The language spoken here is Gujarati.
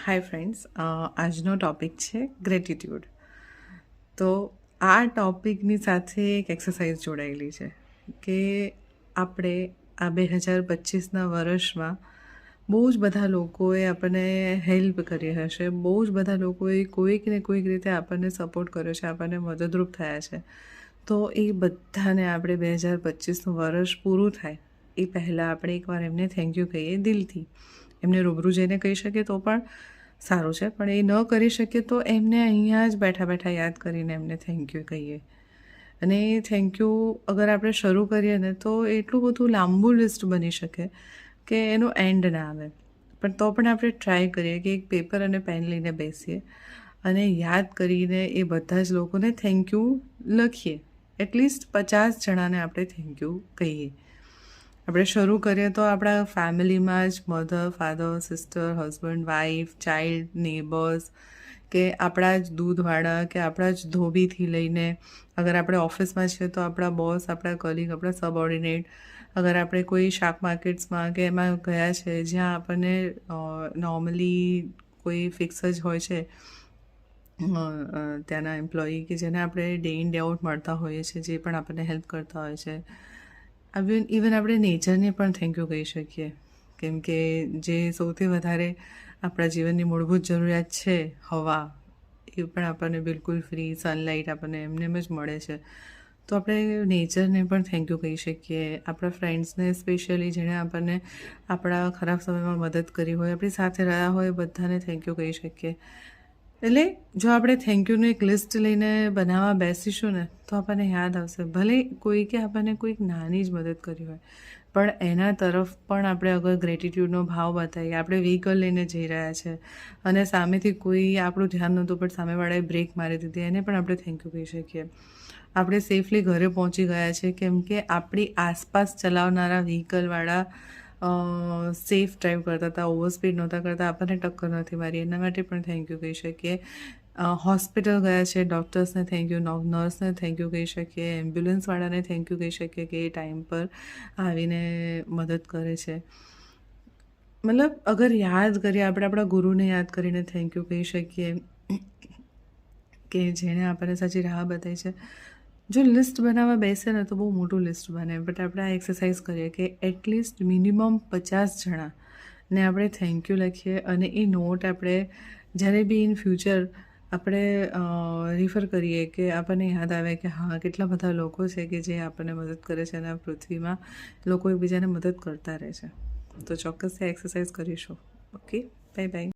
હાય ફ્રેન્ડ્સ, આજનો ટૉપિક છે ગ્રેટિટ્યૂડ. તો આ ટૉપિકની સાથે એક એક્સરસાઇઝ જોડાયેલી છે કે આપણે આ 2025ના વર્ષમાં બહુ જ બધા લોકોએ આપણને હેલ્પ કરી હશે, બહુ જ બધા લોકોએ કોઈક ને કોઈક રીતે આપણને સપોર્ટ કર્યો છે, આપણને મદદરૂપ થયા છે. તો એ બધાને આપણે 2025નું વર્ષ પૂરું થાય એ પહેલાં આપણે એકવાર એમને થેન્ક યુ કહીએ દિલથી. એમને રૂબરૂ જઈને કહી શકીએ તો પણ સારું છે, પણ એ ન કરી શકીએ તો એમને અહીંયા જ બેઠા બેઠા યાદ કરીને એમને થેન્ક યુ કહીએ. અને એ થેન્ક યુ અગર આપણે શરૂ કરીએ ને તો એટલું બધું લાંબુ લિસ્ટ બની શકે કે એનો એન્ડ ના આવે. પણ તો પણ આપણે ટ્રાય કરીએ કે એક પેપર અને પેન લઈને બેસીએ અને યાદ કરીને એ બધા જ લોકોને થેન્ક યુ લખીએ. એટલીસ્ટ 50 જણાને આપણે થેન્ક યુ કહીએ. આપણે શરૂ કરીએ તો આપણા ફેમિલીમાં જ mother, father, sister, husband, wife, child, neighbours કે આપણા જ દૂધવાળા કે આપણા જ ધોબીથી લઈને, અગર આપણે ઓફિસમાં છીએ તો આપણા બોસ, આપણા કલીગ, આપણા સબઓર્ડિનેટ, અગર આપણે કોઈ શાક માર્કેટ્સમાં કે એમાં ગયા છે જ્યાં આપણને નોર્મલી કોઈ ફિક્સ જ હોય છે ત્યાંના એમ્પ્લોયી કે જેને આપણે ડે ઇન ડે આઉટ મળતા હોઈએ છીએ, જે પણ આપણને હેલ્પ કરતા હોય છે. ઇવન આપણે નેચરને પણ થેન્ક યુ કહી શકીએ, કેમ કે જે સૌથી વધારે આપણા જીવનની મૂળભૂત જરૂરિયાત છે, હવા, એ પણ આપણને બિલકુલ ફ્રી, સનલાઇટ આપણને એમને જ મળે છે. તો આપણે નેચરને પણ થેન્ક યુ કહી શકીએ. આપણા ફ્રેન્ડ્સને સ્પેશિયલી જેણે આપણને આપણા ખરાબ સમયમાં મદદ કરી હોય, આપણી સાથે રહ્યા હોય, બધાને થેન્ક યુ કહી શકીએ. એટલે જો આપણે થેન્ક યુનું એક લિસ્ટ લઈને બનાવવા બેસીશું ને તો આપણને યાદ આવશે. ભલે કોઈકે આપણને કોઈક નાની જ મદદ કરી હોય, પણ એના તરફ પણ આપણે અગર ગ્રેટિટ્યૂડનો ભાવ બતાવીએ. આપણે વ્હીકલ લઈને જઈ રહ્યા છે અને સામેથી કોઈ આપણું ધ્યાન નહોતું પણ સામેવાળાએ બ્રેક મારી દીધી, એને પણ આપણે થેન્ક યુ કહી શકીએ. આપણે સેફલી ઘરે પહોંચી ગયા છે કેમ કે આપણી આસપાસ ચલાવનારા વ્હીકલવાળા સેફ ડ્રાઈવ કરતા હતા, ઓવર સ્પીડ નહોતા કરતા, આપણને ટક્કર નથી મારી, એના માટે પણ થેન્ક યુ કહી શકીએ. હોસ્પિટલ ગયા છે, ડૉક્ટર્સને થેન્ક યુ, નર્સને થેન્ક યુ કહી શકીએ, એમ્બ્યુલન્સવાળાને થેન્ક યુ કહી શકીએ કે એ ટાઈમ પર આવીને મદદ કરે છે. મતલબ અગર યાદ કરીએ, આપણે આપણા ગુરુને યાદ કરીને થેન્ક યુ કહી શકીએ કે જેણે આપણને સાચી રાહ બતાવી છે. જો લિસ્ટ બનાવવા બેસે ને તો બહુ મોટું લિસ્ટ બને, બટ આપણે આ એક્સરસાઇઝ કરીએ કે એટલીસ્ટ મિનિમમ 50 જણાને આપણે થેન્ક યુ લખીએ અને એ નોટ આપણે જ્યારે બી ઇન ફ્યુચર આપણે રિફર કરીએ કે આપણને યાદ આવે કે હા, કેટલા બધા લોકો છે કે જે આપણને મદદ કરે છે અને આ પૃથ્વીમાં લોકો એકબીજાને મદદ કરતા રહે છે. તો ચોક્કસ એક્સરસાઇઝ કરીશું. Okay, bye bye.